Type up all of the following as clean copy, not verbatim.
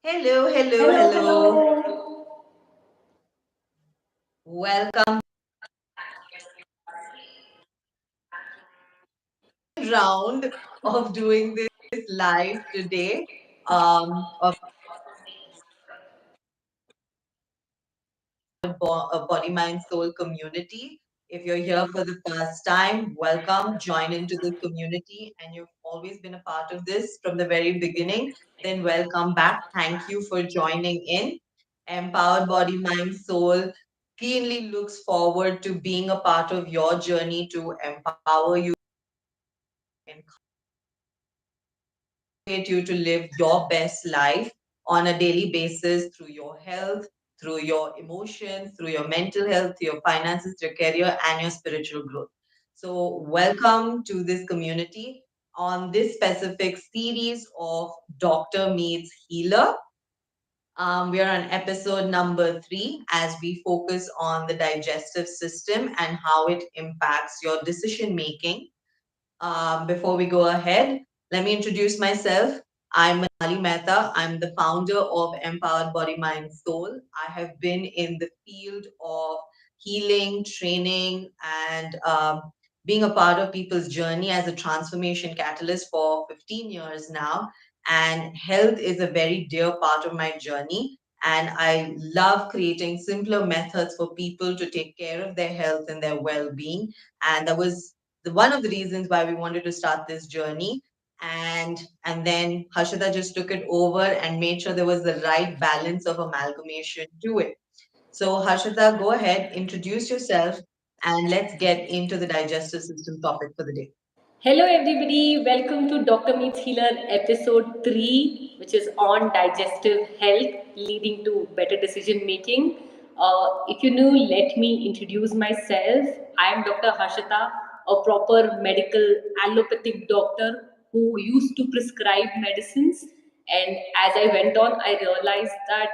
Hello, hello, Hello, hello. hello. Welcome round of doing this live today of Body Mind Soul community. If you're here for the first time, welcome, join into this community, and you've always been a part of this from the very beginning, then welcome back. Thank you for joining in. Empowered Body Mind Soul keenly looks forward to being a part of your journey to empower you you to live your best life on a daily basis through your health, through your emotions, through your mental health, through your finances, your career, and your spiritual growth. So, welcome to this community on this specific series of Doctor Meets Healer. We are on episode number 3 as we focus on the digestive system and how it impacts your decision making. Before we go ahead, let me introduce myself. I'm Manali Mehta. I'm the founder of Empowered Body, Mind, Soul. I have been in the field of healing, training, and being a part of people's journey as a transformation catalyst for 15 years now. And health is a very dear part of my journey. And I love creating simpler methods for people to take care of their health and their well being. And that was one of the reasons why we wanted to start this journey. And then Harshita just took it over and made sure there was the right balance of amalgamation to it. So Harshita, go ahead, introduce yourself, and let's get into the digestive system topic for the day. Hello, everybody. Welcome to Dr. Meets Healer episode 3, which is on digestive health leading to better decision making. If you know, let me introduce myself. I am Dr. Harshita, a proper medical allopathic doctor who used to prescribe medicines. And as I went on, I realized that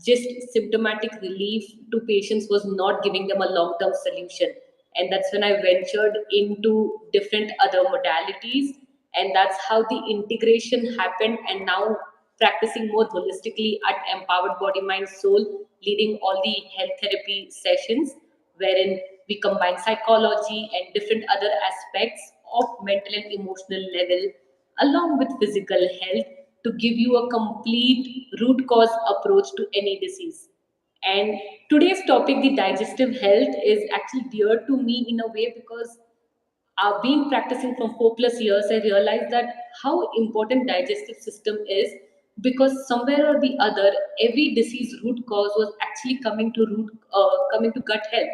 just symptomatic relief to patients was not giving them a long term solution. And that's when I ventured into different other modalities, and that's how the integration happened. And now practicing more holistically at Empowered Body Mind Soul, leading all the health therapy sessions wherein we combine psychology and different other aspects of mental and emotional level along with physical health to give you a complete root cause approach to any disease. And today's topic, the digestive health, is actually dear to me in a way because being practicing from 4 plus years, I realized that how important digestive system is, because somewhere or the other, every disease root cause was actually coming to gut health,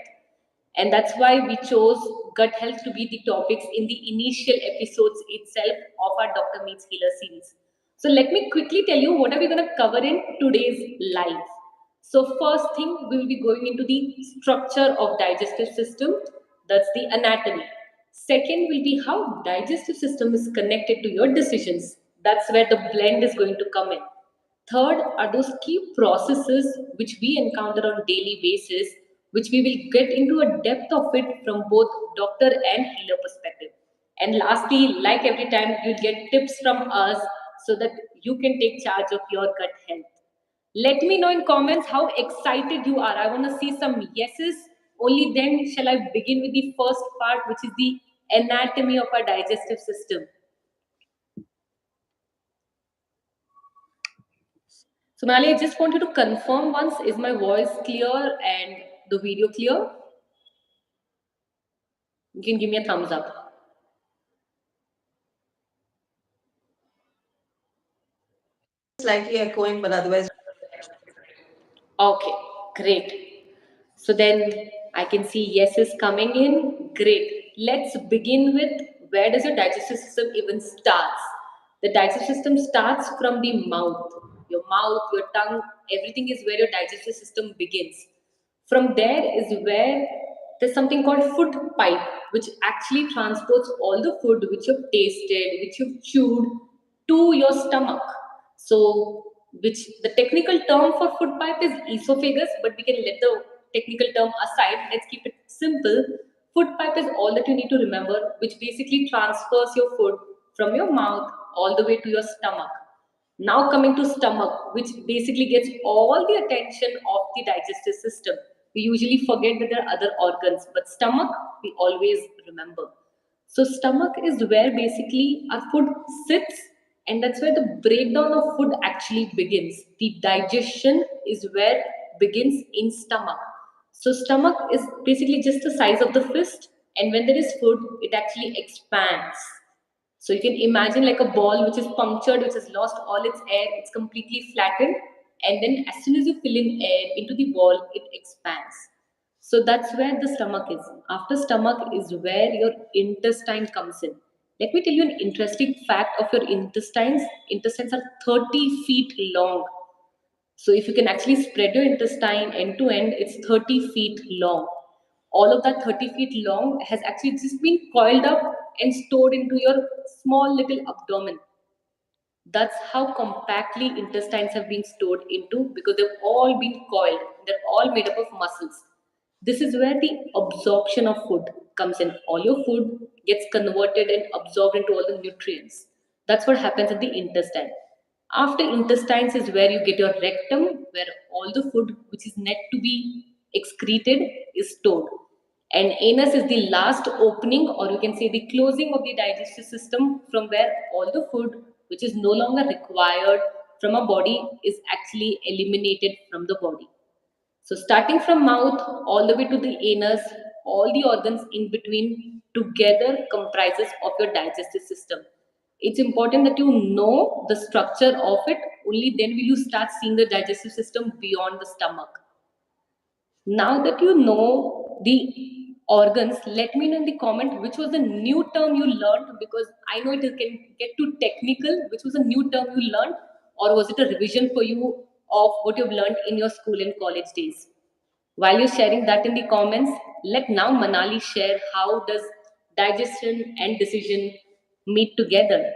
and that's why we chose gut health to be the topics in the initial episodes itself of our Dr. Meets Healer series. So let me quickly tell you what are we going to cover in today's live. So first thing, we will be going into the structure of digestive system, that's the anatomy. Second will be how digestive system is connected to your decisions. That's where the blend is going to come in. Third are those key processes which we encounter on daily basis, which we will get into a depth of it from both doctor and healer perspective. And lastly, like every time, you'll get tips from us so that you can take charge of your gut health. Let me know in comments how excited you are. I want to see some yeses. Only then shall I begin with the first part, which is the anatomy of our digestive system. So, Mali, I just wanted to confirm once, is my voice clear and the video clear? You can give me a thumbs up. Slightly echoing, but otherwise, Okay, great. So then I can see yes is coming in. Great. Let's begin with where does your digestive system even starts? The digestive system starts from the mouth. Your mouth, your tongue, everything is where your digestive system begins. From there is where there's something called food pipe, which actually transports all the food which you've tasted, which you've chewed to your stomach. So, which the technical term for food pipe is esophagus, but we can let the technical term aside. Let's keep it simple. Food pipe is all that you need to remember, which basically transfers your food from your mouth all the way to your stomach. Now coming to stomach, which basically gets all the attention of the digestive system. We usually forget that there are other organs, but stomach we always remember. So stomach is where basically our food sits, and that's where the breakdown of food actually begins. The digestion is where begins in stomach. So stomach is basically just the size of the fist, and when there is food, it actually expands. So you can imagine like a ball which is punctured, which has lost all its air, it's completely flattened, and then as soon as you fill in air into the ball, it expands. So that's where the stomach is. After stomach is where your intestine comes in. Let me tell you an interesting fact of your intestines. Intestines are 30 feet long. So if you can actually spread your intestine end to end, it's 30 feet long. All of that 30 feet long has actually just been coiled up and stored into your small little abdomen. That's how compactly intestines have been stored into, because they've all been coiled. They're all made up of muscles. This is where the absorption of food comes in. All your food gets converted and absorbed into all the nutrients. That's what happens in the intestine. After intestines is where you get your rectum, where all the food which is meant to be excreted is stored. And anus is the last opening, or you can say the closing of the digestive system, from where all the food which is no longer required from a body is actually eliminated from the body. So, starting from mouth all the way to the anus, all the organs in between together comprises of your digestive system. It's important that you know the structure of it. Only then will you start seeing the digestive system beyond the stomach. Now that you know the organs, let me know in the comment which was the new term you learned, because I know it can get too technical. Which was a new term you learned, or was it a revision for you of what you've learned in your school and college days? While you're sharing that in the comments, let now Manali share how does digestion and decision meet together.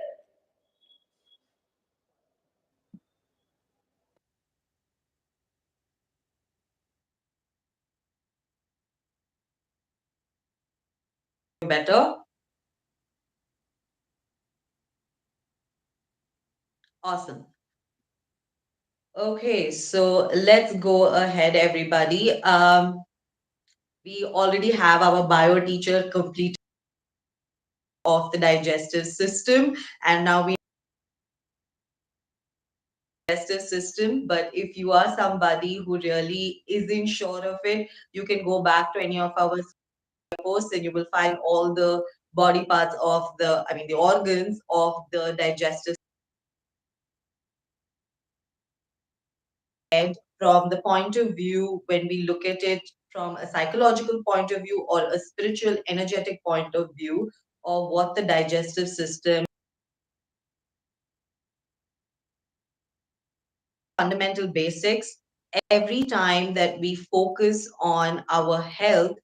Better? Awesome. Okay, so let's go ahead, everybody. We already have our bio teacher complete of the digestive system, and now we digestive system. But if you are somebody who really isn't sure of it, you can go back to any of our posts and you will find all the body parts of the organs of the digestive head from the point of view when we look at it from a psychological point of view or a spiritual energetic point of view of what the digestive system fundamental basics. Every time that we focus on our health,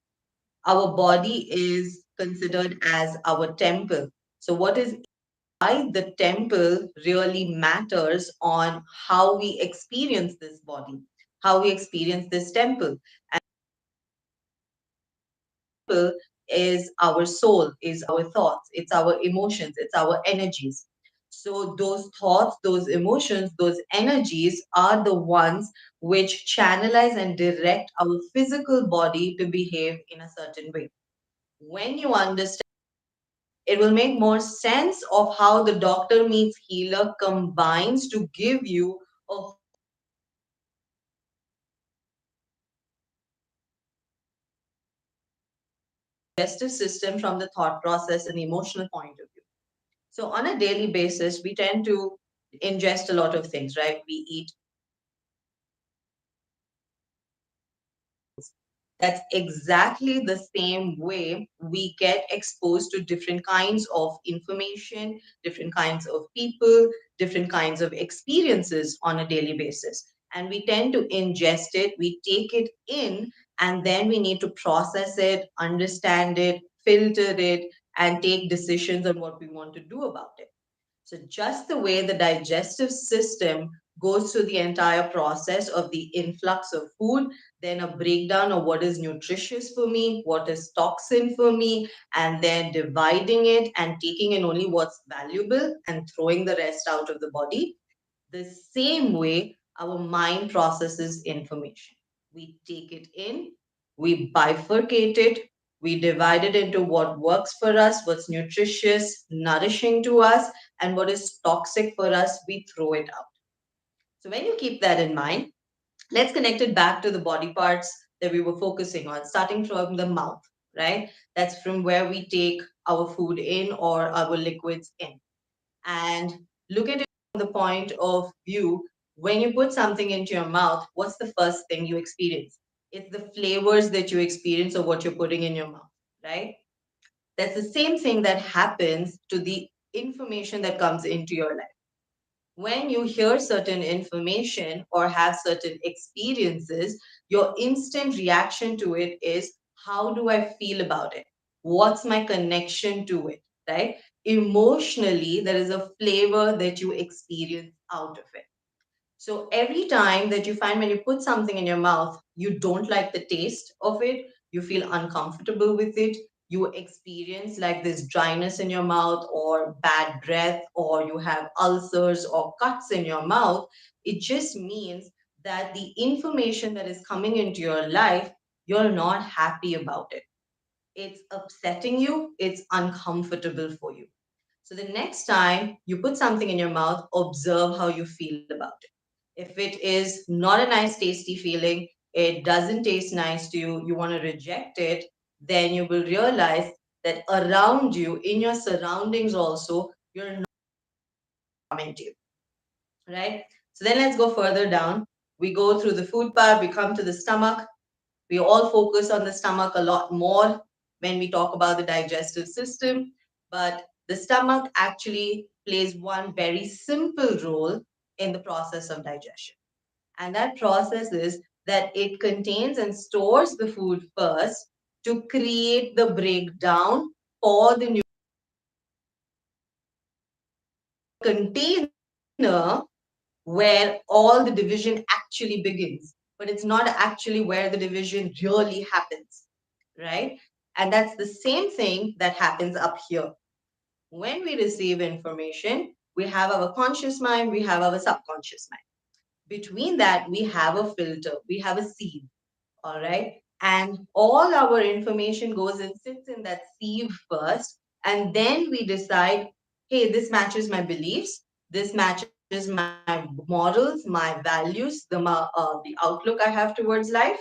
our body is considered as our temple. So what is why the temple really matters on how we experience this body, how we experience this temple. Temple is our soul, is our thoughts, it's our emotions, it's our energies. So those thoughts, those emotions, those energies are the ones which channelize and direct our physical body to behave in a certain way. When you understand, it will make more sense of how the doctor meets healer combines to give you a digestive system from the thought process and emotional point of view. So on a daily basis, we tend to ingest a lot of things, right? We eat. That's exactly the same way we get exposed to different kinds of information, different kinds of people, different kinds of experiences on a daily basis. And we tend to ingest it, we take it in, and then we need to process it, understand it, filter it, and take decisions on what we want to do about it. So, just the way the digestive system goes through the entire process of the influx of food, then a breakdown of what is nutritious for me, what is toxin for me, and then dividing it and taking in only what's valuable and throwing the rest out of the body. The same way our mind processes information. We take it in, we bifurcate it, we divide it into what works for us, what's nutritious, nourishing to us, and what is toxic for us, we throw it out. So when you keep that in mind, let's connect it back to the body parts that we were focusing on, starting from the mouth, right? That's from where we take our food in or our liquids in. And look at it from the point of view, when you put something into your mouth, what's the first thing you experience? It's the flavors that you experience of what you're putting in your mouth, right? That's the same thing that happens to the information that comes into your life. When you hear certain information or have certain experiences, your instant reaction to it is, how do I feel about it? What's my connection to it? Right? Emotionally, there is a flavor that you experience out of it. So every time that you find when you put something in your mouth, you don't like the taste of it, you feel uncomfortable with it, you experience like this dryness in your mouth or bad breath, or you have ulcers or cuts in your mouth, it just means that the information that is coming into your life, you're not happy about it. It's upsetting you, it's uncomfortable for you. So the next time you put something in your mouth, observe how you feel about it. If it is not a nice, tasty feeling, it doesn't taste nice to you, you want to reject it, then you will realize that around you, in your surroundings also, you're not coming to you, right? So then let's go further down. We go through the food part, we come to the stomach. We all focus on the stomach a lot more when we talk about the digestive system, but the stomach actually plays one very simple role in the process of digestion. And that process is that it contains and stores the food first to create the breakdown for the container where all the division actually begins. But it's not actually where the division really happens, right? And that's the same thing that happens up here. When we receive information, we have our conscious mind, we have our subconscious mind. Between that, we have a filter, we have a sieve, all right? And all our information goes and sits in that sieve first. And then we decide, hey, this matches my beliefs, this matches my morals, my values, the outlook I have towards life.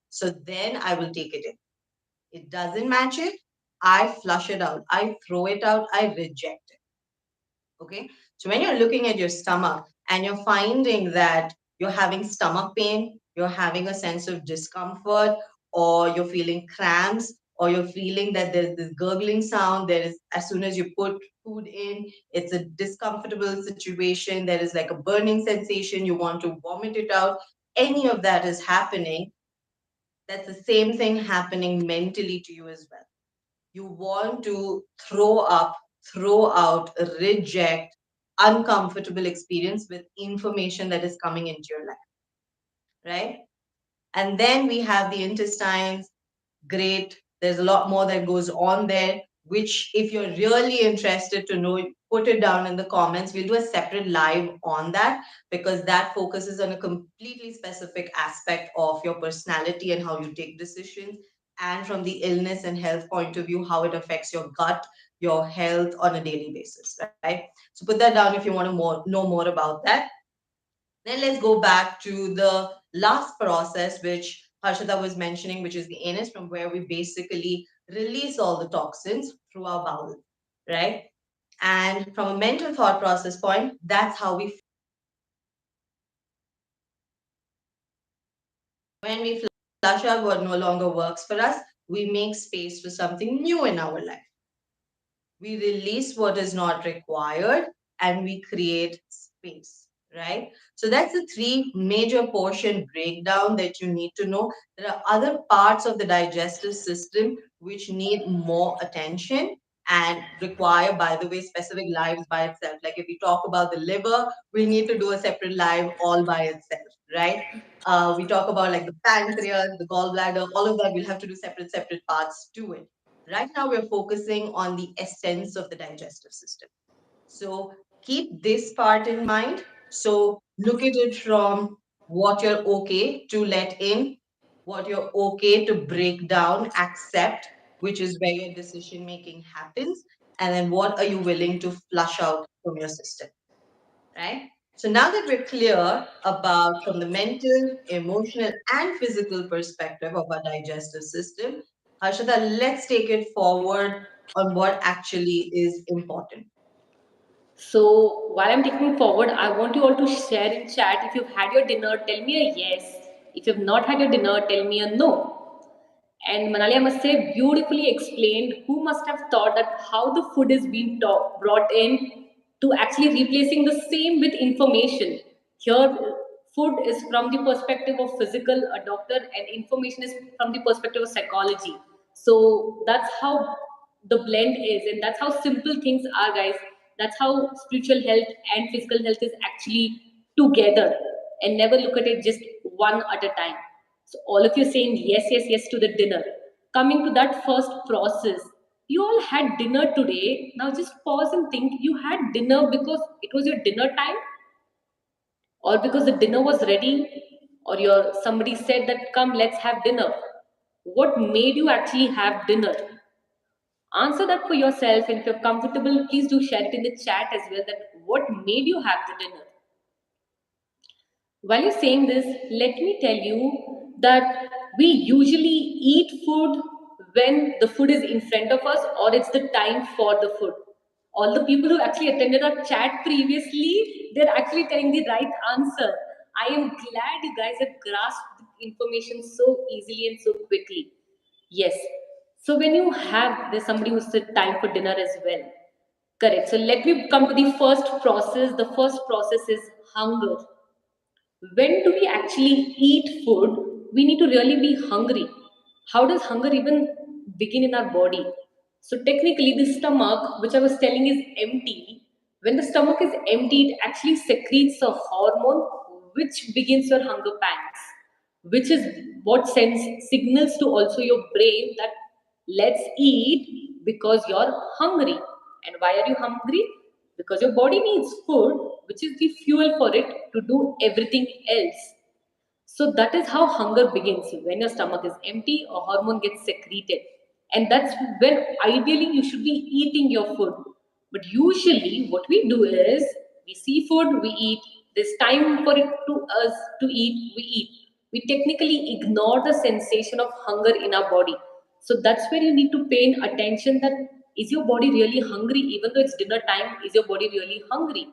So then I will take it in. It doesn't match it, I flush it out, I throw it out, I reject it. Okay. So when you're looking at your stomach and you're finding that you're having stomach pain, you're having a sense of discomfort, or you're feeling cramps, or you're feeling that there's this gurgling sound, there is, as soon as you put food in, it's a discomfortable situation, there is like a burning sensation, you want to vomit it out, any of that is happening, that's the same thing happening mentally to you as well. You want to throw up, throw out, reject uncomfortable experience with information that is coming into your life, right? And then we have the intestines. Great. There's a lot more that goes on there, which, if you're really interested to know, put it down in the comments. We'll do a separate live on that because that focuses on a completely specific aspect of your personality and how you take decisions. And from the illness and health point of view, how it affects your gut, your health on a daily basis, right? So put that down if you want to know more about that. Then let's go back to the last process, which Harshada was mentioning, which is the anus, from where we basically release all the toxins through our bowels, right? And from a mental thought process point, that's how we, when we flush out what no longer works for us, we make space for something new in our life. We release what is not required and we create space, right? So that's the three major portion breakdown that you need to know. There are other parts of the digestive system which need more attention and require, by the way, specific lives by itself. Like if we talk about the liver, we need to do a separate live all by itself, right? We talk about like the pancreas, the gallbladder, all of that, we'll have to do separate parts to it. Right now, we're focusing on the essence of the digestive system. So keep this part in mind. So look at it from what you're okay to let in, what you're okay to break down, accept, which is where your decision making happens, and then what are you willing to flush out from your system, right? So now that we're clear about from the mental, emotional, and physical perspective of our digestive system, Harshada, let's take it forward on what actually is important. So while I'm taking forward, I want you all to share in chat. If you've had your dinner, tell me a yes. If you've not had your dinner, tell me a no. And Manali, I must say, beautifully explained. Who must have thought that how the food is being brought in to actually replacing the same with information? Here, food is from the perspective of physical, a doctor, and information is from the perspective of psychology. So that's how the blend is, and that's how simple things are, guys. That's how spiritual health and physical health is actually together, and never look at it just one at a time. So all of you saying yes, yes, yes to the dinner. Coming to that first process, you all had dinner today. Now just pause and think, you had dinner because it was your dinner time, or because the dinner was ready, or your somebody said that come let's have dinner. What made you actually have dinner? Answer that for yourself, and if you're comfortable, please do share it in the chat as well, that what made you have the dinner. While you're saying this, let me tell you that we usually eat food when the food is in front of us or it's the time for the food. All the people who actually attended our chat previously, they're actually telling the right answer. I am glad you guys have grasped the information so easily and so quickly. Yes. So when you have, there's somebody who said time for dinner as well. Correct. So let me come to the first process. The first process is hunger. When do we actually eat food? We need to really be hungry. How does hunger even begin in our body? So technically the stomach, which I was telling, is empty. When the stomach is empty, it actually secretes a hormone which begins your hunger pangs, which is what sends signals to also your brain that let's eat because you're hungry. And why are you hungry? Because your body needs food, which is the fuel for it to do everything else. So that is how hunger begins. When your stomach is empty, a hormone gets secreted. And that's when ideally you should be eating your food. But usually what we do is we see food, we eat. There's time for it to us to eat, we eat. We technically ignore the sensation of hunger in our body. So that's where you need to pay attention, that is your body really hungry? Even though it's dinner time, is your body really hungry?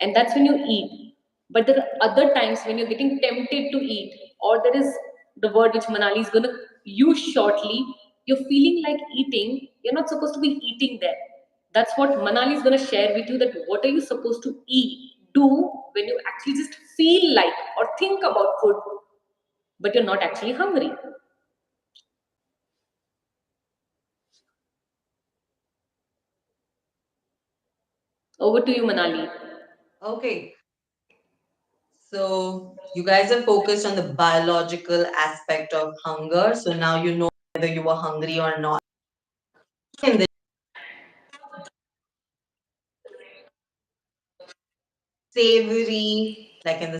And that's when you eat. But there are other times when you're getting tempted to eat, or there is the word which Manali is going to use shortly, you're feeling like eating, you're not supposed to be eating there. That's what Manali is going to share with you, that what are you supposed to eat, do when you actually just feel like or think about food, but you're not actually hungry. Over to you, Manali. Okay, so you guys are focused on the biological aspect of hunger. So now you know whether you were hungry or not. In the savory, like in the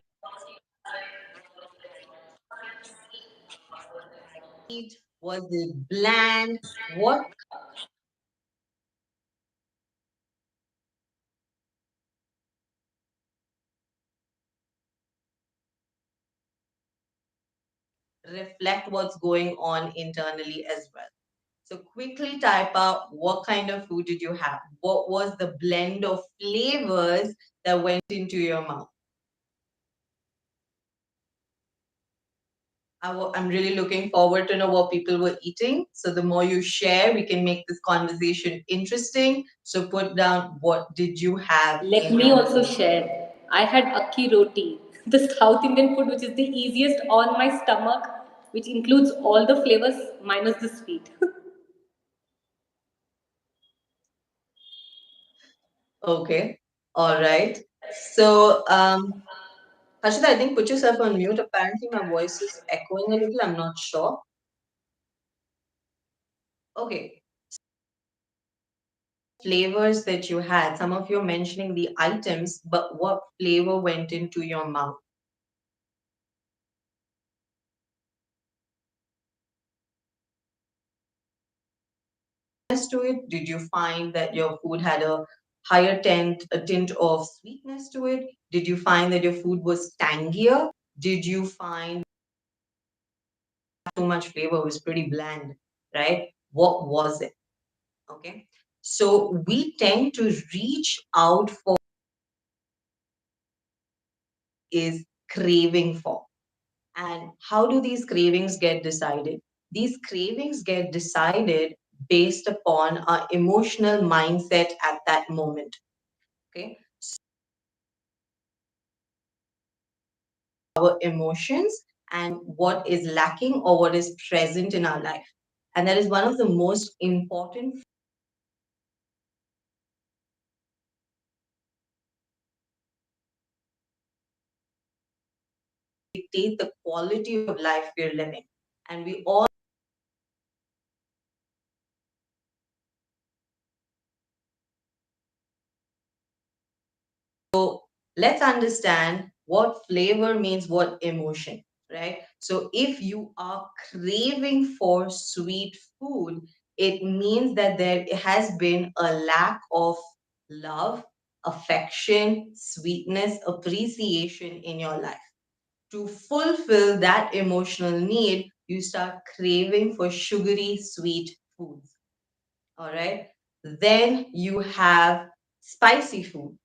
sweet, was it bland? What reflect what's going on internally as well? So quickly type out what kind of food did you have? What was the blend of flavors that went into your mouth? I'm really looking forward to know what people were eating. So the more you share, we can make this conversation interesting. So put down what did you have Let in me your also mouth. share. I had akki roti, the South Indian food, which is the easiest on my stomach, which includes all the flavors minus the sweet. Okay. All right. So Harshita, I think put yourself on mute. Apparently my voice is echoing a little. I'm not sure. Okay. flavors that you had. Some of you are mentioning the items, but what flavor went into your mouth? To it? Did you find that your food had a a tint of sweetness to it? Did you find that your food was tangier? Did you find too much flavor was pretty bland, right? What was it? Okay. So we tend to reach out for is craving for. And how do these cravings get decided? These cravings get decided based upon our emotional mindset at that moment. Okay. Our emotions and what is lacking or what is present in our life. And that is one of the most important dictate the quality of life we're living. And we all So let's understand what flavor means what emotion, right? So if you are craving for sweet food, it means that there has been a lack of love, affection, sweetness, appreciation in your life. To fulfill that emotional need, you start craving for sugary, sweet foods. All right. Then you have spicy food.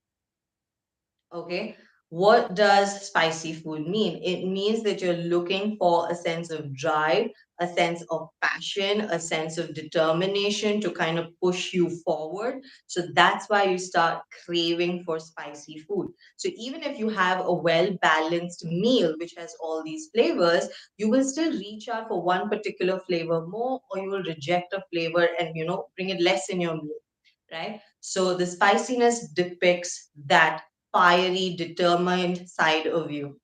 Okay. What does spicy food mean? It means that you're looking for a sense of drive, a sense of passion, a sense of determination to kind of push you forward. So that's why you start craving for spicy food. So even if you have a well balanced meal which has all these flavors, you will still reach out for one particular flavor more, or you will reject a flavor and bring it less in your meal, right? So the spiciness depicts that fiery, determined side of you.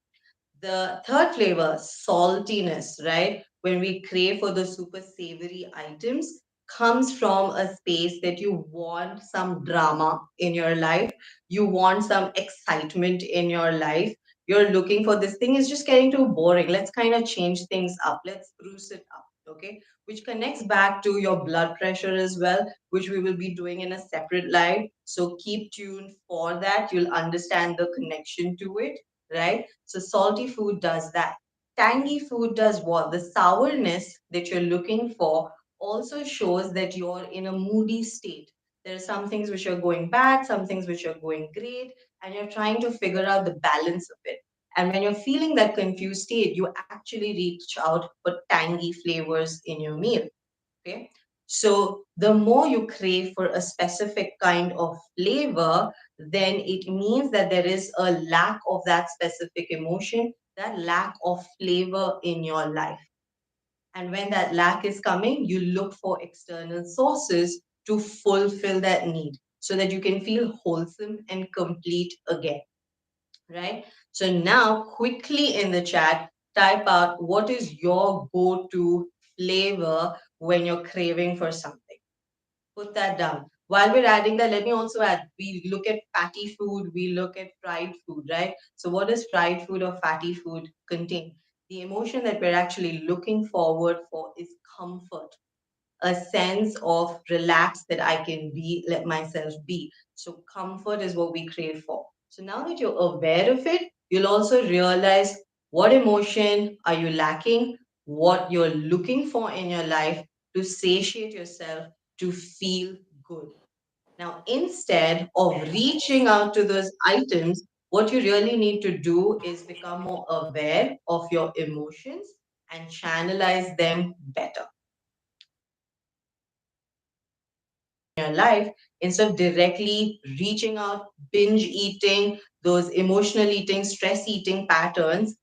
The third flavor, saltiness, right? When we crave for the super savory items, comes from a space that you want some drama in your life, you want some excitement in your life. You're looking for this thing is just getting too boring. Let's kind of change things up. Let's spruce it up, okay? Which connects back to your blood pressure as well, which we will be doing in a separate live. So keep tuned for that. You'll understand the connection to it, right? So salty food does that. Tangy food does what? The sourness that you're looking for also shows that you're in a moody state. There are some things which are going bad, some things which are going great, and you're trying to figure out the balance of it. And when you're feeling that confused state, you actually reach out for tangy flavors in your meal. Okay. So the more you crave for a specific kind of flavor, then it means that there is a lack of that specific emotion, that lack of flavor in your life. And when that lack is coming, you look for external sources to fulfill that need so that you can feel wholesome and complete again, right? So now, quickly in the chat, type out what is your go to flavor when you're craving for something. Put that down. While we're adding that, let me also add we look at fatty food, we look at fried food, right? So, what does fried food or fatty food contain? The emotion that we're actually looking forward for is comfort, a sense of relax that I can be, let myself be. So, comfort is what we crave for. So, now that you're aware of it, you'll also realize what emotion are you lacking, what you're looking for in your life to satiate yourself, to feel good. Now, instead of reaching out to those items, what you really need to do is become more aware of your emotions and channelize them better in your life instead of directly reaching out, binge eating, those emotional eating, stress eating patterns.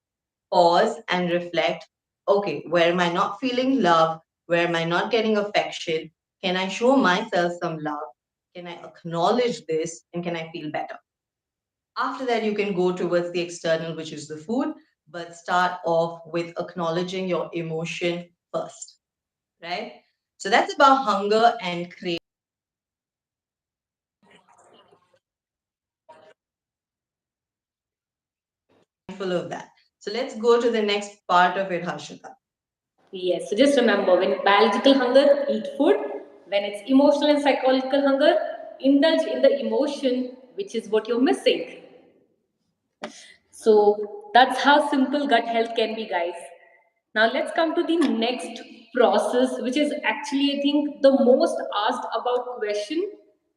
Pause and reflect. Okay, where am I not feeling love? Where am I not getting affection? Can I show myself some love? Can I acknowledge this? And can I feel better? After that, you can go towards the external, which is the food, but start off with acknowledging your emotion first, right? So that's about hunger and craving. mindful of that. So let's go to the next part of it, Harshita. Yes, so just remember when biological hunger, eat food. When it's emotional and psychological hunger, indulge in the emotion, which is what you're missing. So that's how simple gut health can be, guys. Now let's come to the next process, which is actually, I think, the most asked about question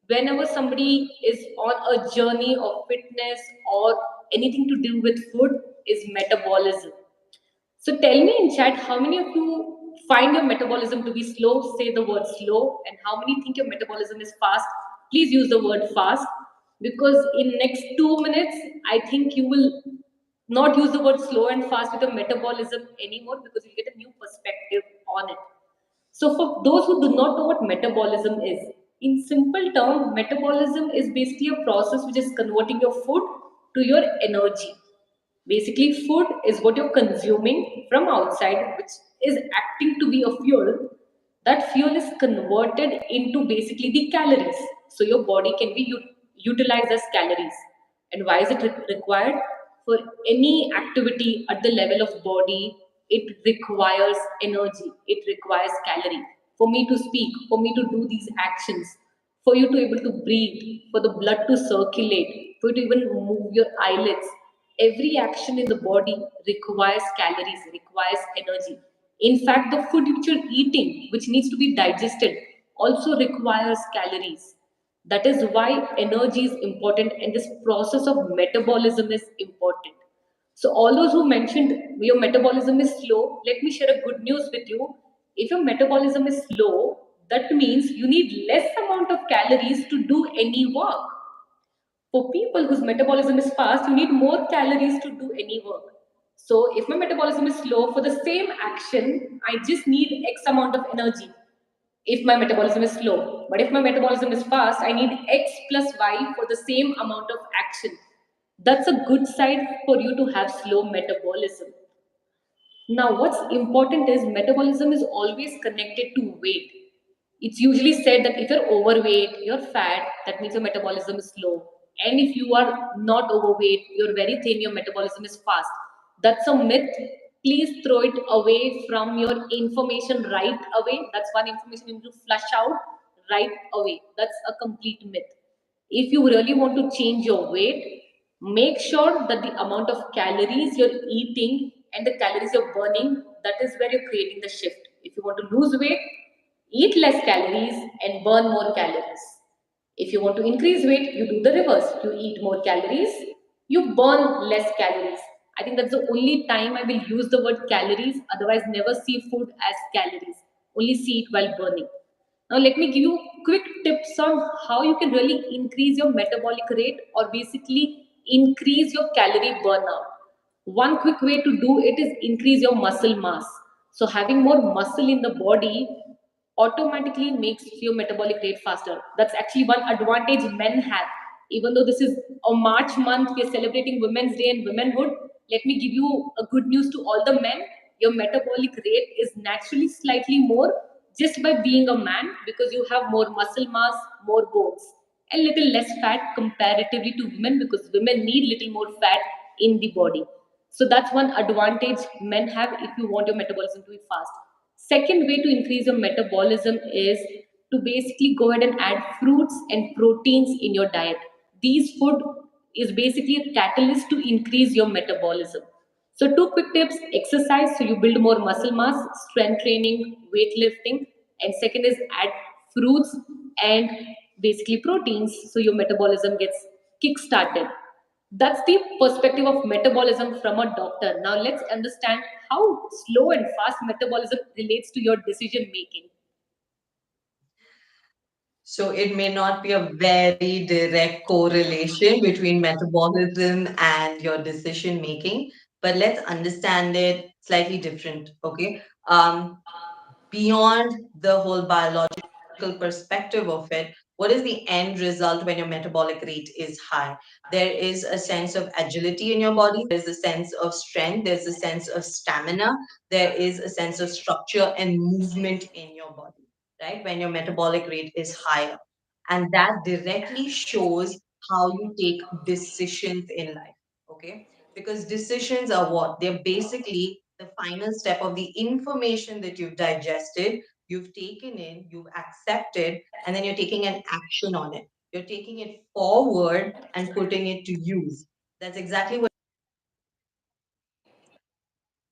whenever somebody is on a journey of fitness or anything to do with food is metabolism. So tell me in chat how many of you find your metabolism to be slow? Say the word slow. And how many think your metabolism is fast? Please use the word fast because in next 2 minutes, I think you will not use the word slow and fast with your metabolism anymore because you get a new perspective on it. So for those who do not know what metabolism is, in simple term, metabolism is basically a process which is converting your food to your energy. Basically, food is what you're consuming from outside, which is acting to be a fuel. That fuel is converted into basically the calories. So your body can be utilized as calories. And why is it required? For any activity at the level of body, it requires energy. It requires calorie. For me to speak, for me to do these actions, for you to able to breathe, for the blood to circulate, for you to even move your eyelids, every action in the body requires calories, requires energy. In fact, the food which you're eating, which needs to be digested, also requires calories. That is why energy is important and this process of metabolism is important. So, all those who mentioned your metabolism is slow, let me share a good news with you. If your metabolism is slow, that means you need less amount of calories to do any work. For people whose metabolism is fast, you need more calories to do any work. So, if my metabolism is slow, for the same action, I just need X amount of energy if my metabolism is slow. But if my metabolism is fast, I need X plus Y for the same amount of action. That's a good side for you to have slow metabolism. Now, what's important is metabolism is always connected to weight. It's usually said that if you're overweight, you're fat, that means your metabolism is slow. And if you are not overweight, you're very thin, your metabolism is fast. That's a myth. Please throw it away from your information right away. That's one information you need to flush out right away. That's a complete myth. If you really want to change your weight, make sure that the amount of calories you're eating and the calories you're burning, that is where you're creating the shift. If you want to lose weight, eat less calories and burn more calories. If you want to increase weight, you do the reverse. You eat more calories, you burn less calories. I think that's the only time I will use the word calories, otherwise, never see food as calories. Only see it while burning. Now, let me give you quick tips on how you can really increase your metabolic rate or basically increase your calorie burnout. One quick way to do it is increase your muscle mass. So, having more muscle in the body automatically makes your metabolic rate faster. That's actually one advantage men have. Even though this is a March month, we are celebrating Women's Day and womanhood. Let me give you a good news to all the men. Your metabolic rate is naturally slightly more just by being a man because you have more muscle mass, more bones, and little less fat comparatively to women because women need little more fat in the body. So that's one advantage men have if you want your metabolism to be fast. Second way to increase your metabolism is to basically go ahead and add fruits and proteins in your diet. These food is basically a catalyst to increase your metabolism. So two quick tips: exercise so you build more muscle mass, strength training, weightlifting, and second is add fruits and basically proteins so your metabolism gets kick started. That's the perspective of metabolism from a doctor. Now let's understand how slow and fast metabolism relates to your decision making. So it may not be a very direct correlation between metabolism and your decision making, but let's understand it slightly different. Okay. Beyond the whole biological perspective of it, what is the end result when your metabolic rate is high? There is a sense of agility in your body, there's a sense of strength, there's a sense of stamina, there is a sense of structure and movement in your body, right? When your metabolic rate is higher. And that directly shows how you take decisions in life. Okay. Because decisions are what? They're basically the final step of the information that you've digested, you've taken in, you've accepted, and then you're taking an action on it. You're taking it forward and putting it to use. That's exactly what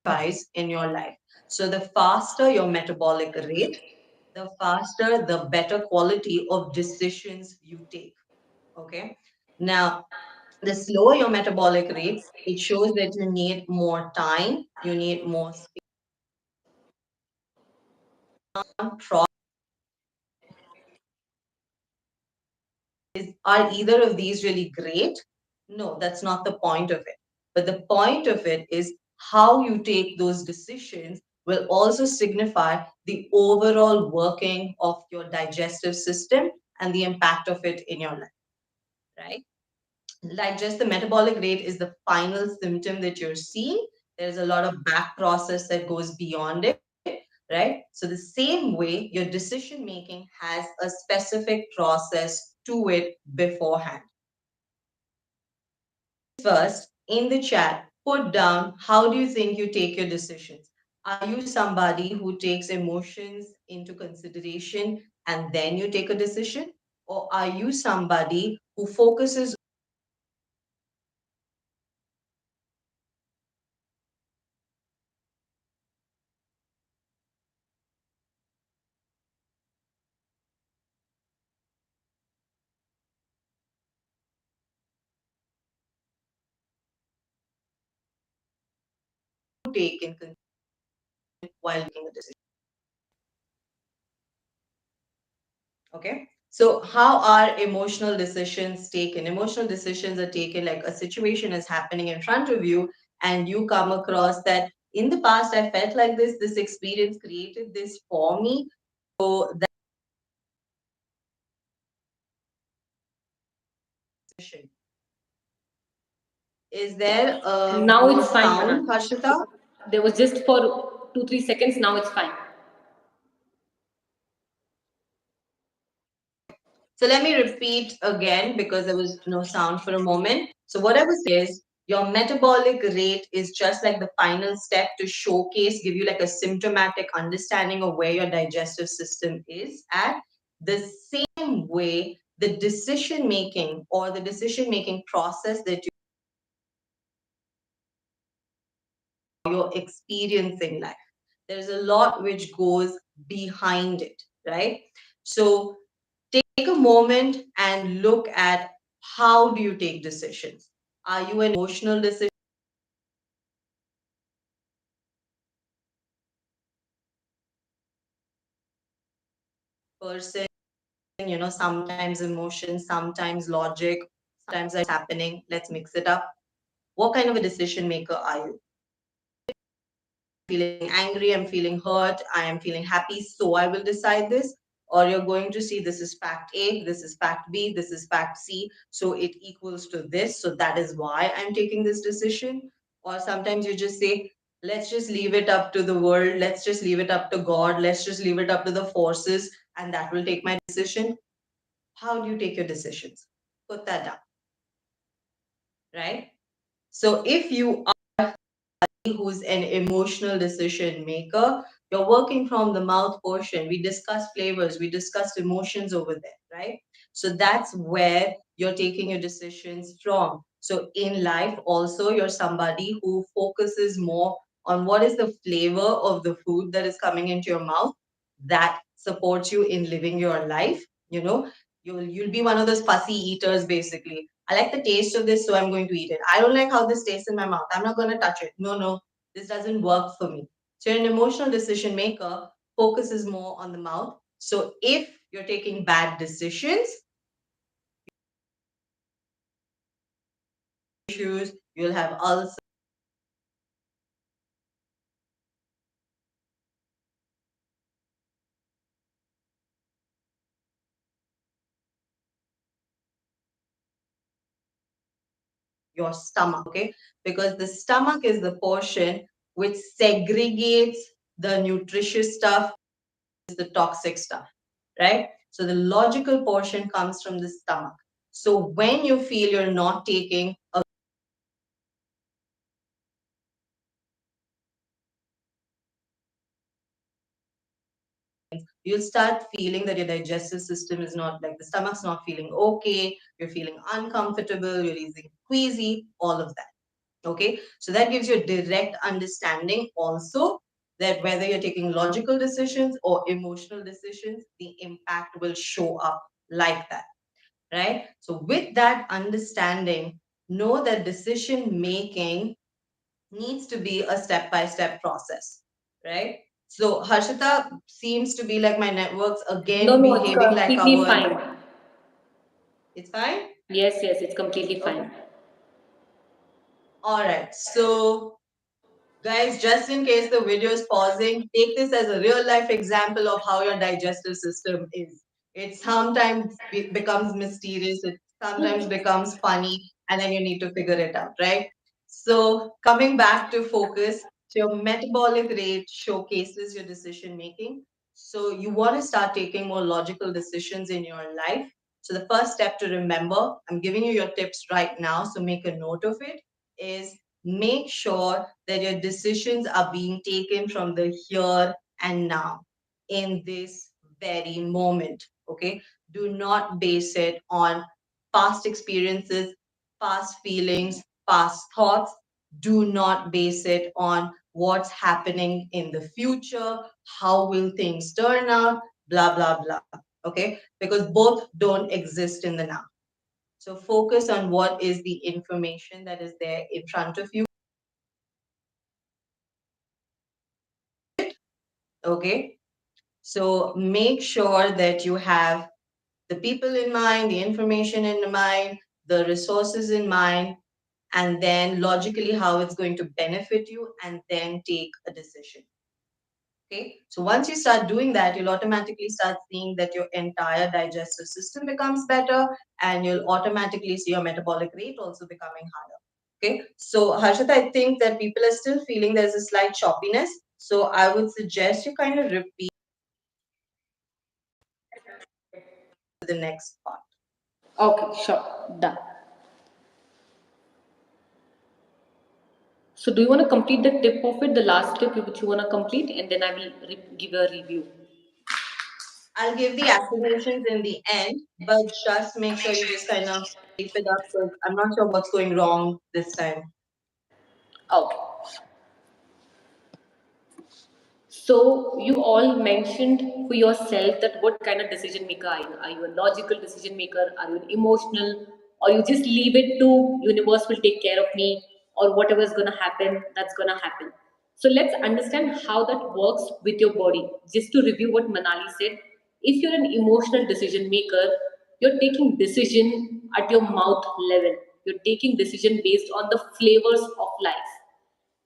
guys in your life. So the faster your metabolic rate, the faster, the better quality of decisions you take. Okay. Now, the slower your metabolic rate, it shows that you need more time, you need more space. Are either of these really great? No, that's not the point of it. But the point of it is how you take those decisions will also signify the overall working of your digestive system and the impact of it in your life, right? Like just the metabolic rate is the final symptom that you're seeing. There's a lot of back process that goes beyond it, right? So the same way your decision making has a specific process to it beforehand. First, in the chat, put down how do you think you take your decisions? Are you somebody who takes emotions into consideration and then you take a decision? Or are you somebody who focuses to take in consideration while making a decision? Okay. So, how are emotional decisions taken? Emotional decisions are taken like a situation is happening in front of you, and you come across that in the past I felt like this experience created this for me. So, that decision. Is there Now more it's fine, sound, Manan. Harshita? There was just for 2 3 seconds. Now it's fine. So let me repeat again because there was no sound for a moment. So what I was saying is your metabolic rate is just like the final step to showcase, give you like a symptomatic understanding of where your digestive system is at. The same way the decision making or the decision making process that you're experiencing life. There's a lot which goes behind it, right? So take a moment and look at how do you take decisions. Are you an emotional decision person? Sometimes emotion, sometimes logic, sometimes it's happening. Let's mix it up. What kind of a decision maker are you? Feeling angry, I'm feeling hurt, I am feeling happy, so I will decide this. Or you're going to see this is fact A, this is fact B, this is fact C, so it equals to this, so that is why I'm taking this decision. Or sometimes you just say, let's just leave it up to the world, let's just leave it up to God, let's just leave it up to the forces, and that will take my decision. How do you take your decisions? Put that down, right? So if you who's an emotional decision maker, you're working from the mouth portion. We discussed flavors, we discussed emotions over there, right? So that's where you're taking your decisions from. So in life, also, you're somebody who focuses more on what is the flavor of the food that is coming into your mouth that supports you in living your life. You'll be one of those fussy eaters basically. I like the taste of this, so I'm going to eat it. I don't like how this tastes in my mouth. I'm not going to touch it. No, no, this doesn't work for me. So an emotional decision maker focuses more on the mouth. So if you're taking bad decisions, issues, you'll have ulcers, your stomach, okay? Because the stomach is the portion which segregates the nutritious stuff, the toxic stuff, right? So the logical portion comes from the stomach. So when you feel you're not taking a you'll start feeling that your digestive system is not like the stomach's not feeling okay, you're feeling uncomfortable, you're feeling queasy, all of that. Okay, so that gives you a direct understanding also that whether you're taking logical decisions or emotional decisions, the impact will show up like that, right? So, with that understanding, know that decision making needs to be a step by step process, right? So, Harshita seems to be like my networks No, again no, it's behaving like completely our. fine. It's fine? Yes, yes, it's completely Okay. fine. All right. So, guys, just in case the video is pausing, take this as a real life example of how your digestive system is. It sometimes becomes mysterious, it sometimes becomes funny, and then you need to figure it out, right? So, coming back to focus, so your metabolic rate showcases your decision making. So, you want to start taking more logical decisions in your life. So, the first step to remember, I'm giving you your tips right now, so make a note of it, is make sure that your decisions are being taken from the here and now in this very moment. Okay, do not base it on past experiences, past feelings, past thoughts. Do not base it on what's happening in the future, how will things turn out, blah blah blah. Okay, because both don't exist in the now. So focus on what is the information that is there in front of you. Okay, so make sure that you have the people in mind, the information in mind, the resources in mind, and then logically how it's going to benefit you, and then take a decision. Okay, so once you start doing that, you'll automatically start seeing that your entire digestive system becomes better, and you'll automatically see your metabolic rate also becoming higher. Okay, so Harshita, I think that people are still feeling there's a slight choppiness. So I would suggest you kind of repeat the next part. Okay, sure, done. So, do you want to complete the tip of it, the last tip which you want to complete, and then I will give a review. I'll give the affirmations in the end, but just make sure you just kind of keep it up because I'm not sure what's going wrong this time. Okay. So you all mentioned for yourself that what kind of decision maker are you? Are you a logical decision maker? Are you an emotional? Or you just leave it to universe will take care of me, or whatever is gonna happen, that's gonna happen. So let's understand how that works with your body. Just to review what Manali said, if you're an emotional decision maker, you're taking decision at your mouth level. You're taking decision based on the flavors of life,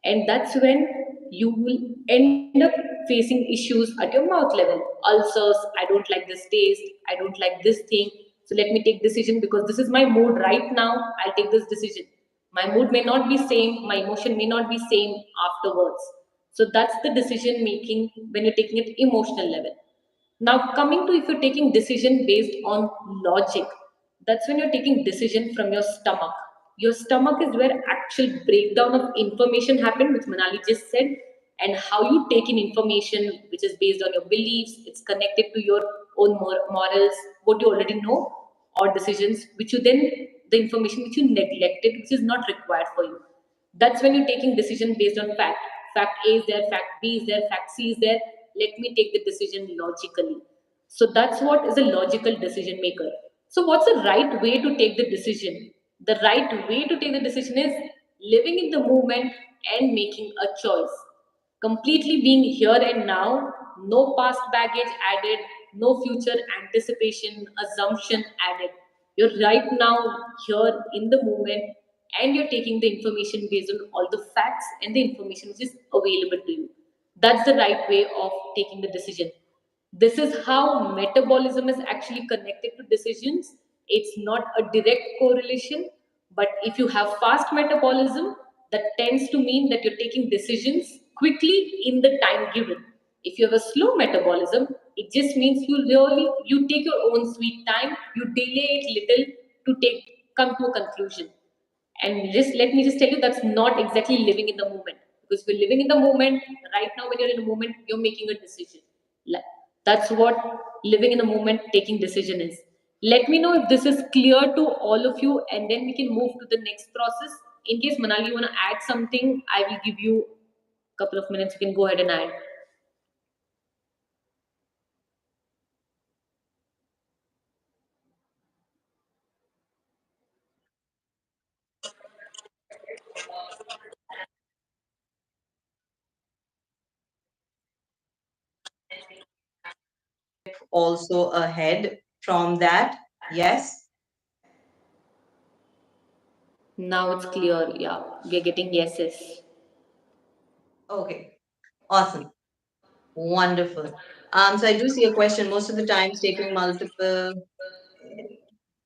and that's when you will end up facing issues at your mouth level, ulcers. I don't like this taste, I don't like this thing, so let me take decision because this is my mood right now. I'll take this decision. My mood may not be same, my emotion may not be same afterwards. So that's the decision making when you're taking it emotional level. Now, coming to if you're taking decision based on logic, that's when you're taking decision from your stomach. Your stomach is where actual breakdown of information happen, which Manali just said, and how you take in information, which is based on your beliefs. It's connected to your own morals, what you already know, or decisions which you then the information which you neglected, which is not required for you. That's when you're taking decision based on fact. Fact A is there, fact B is there, fact C is there. Let me take the decision logically. So that's what is a logical decision maker. So what's the right way to take the decision? The right way to take the decision is living in the moment and making a choice. Completely being here and now, no past baggage added, no future anticipation, assumption added. You're right now here in the moment, and you're taking the information based on all the facts and the information which is available to you. That's the right way of taking the decision. This is how metabolism is actually connected to decisions. It's not a direct correlation, but if you have fast metabolism, that tends to mean that you're taking decisions quickly in the time given. If you have a slow metabolism, it just means you take your own sweet time, you delay it little to take come to a conclusion. And just let me just tell you that's not exactly living in the moment. Because if you're living in the moment, right now when you're in a moment, you're making a decision. That's what living in the moment, taking decision is. Let me know if this is clear to all of you, and then we can move to the next process. In case Manali, you want to add something, I will give you a couple of minutes. You can go ahead and add. Also ahead from that. Yes. Now it's clear. Yeah, we are getting yeses. Okay. Awesome. Wonderful. So I do see a question. Most of the times taking multiple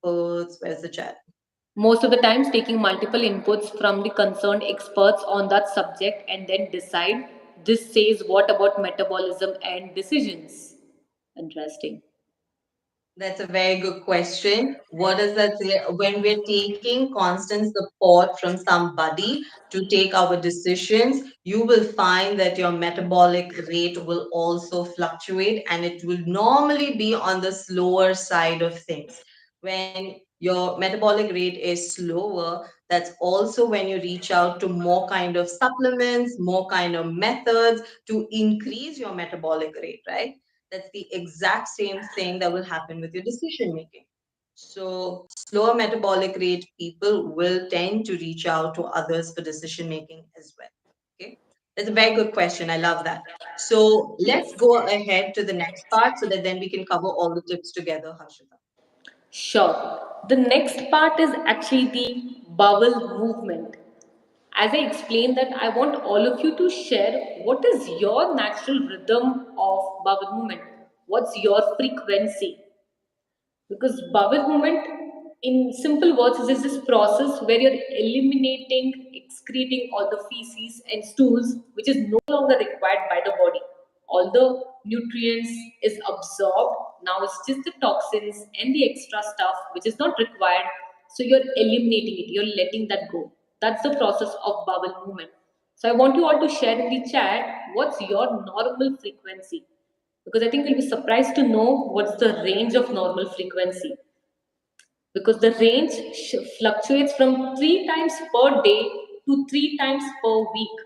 inputs. Where's the chat? Most of the times, taking multiple inputs from the concerned experts on that subject and then decide. This says what about metabolism and decisions? Interesting. That's a very good question. What does that say? When we're taking constant support from somebody to take our decisions, you will find that your metabolic rate will also fluctuate and it will normally be on the slower side of things. When your metabolic rate is slower, that's also when you reach out to more kind of supplements, more kind of methods to increase your metabolic rate, right? That's the exact same thing that will happen with your decision making. So, slower metabolic rate people will tend to reach out to others for decision making as well. Okay, that's a very good question. I love that. So, let's go ahead to the next part so that then we can cover all the tips together, Harshita. Sure. The next part is actually the bowel movement. As I explained that, I want all of you to share what is your natural rhythm of bowel movement. What's your frequency? Because bowel movement, in simple words, is this process where you're eliminating, excreting all the feces and stools which is no longer required by the body. All the nutrients is absorbed. Now it's just the toxins and the extra stuff which is not required. So you're eliminating it, you're letting that go. That's the process of bowel movement. So I want you all to share in the chat what's your normal frequency, because I think you'll be surprised to know what's the range of normal frequency, because the range fluctuates from 3 times per day to 3 times per week.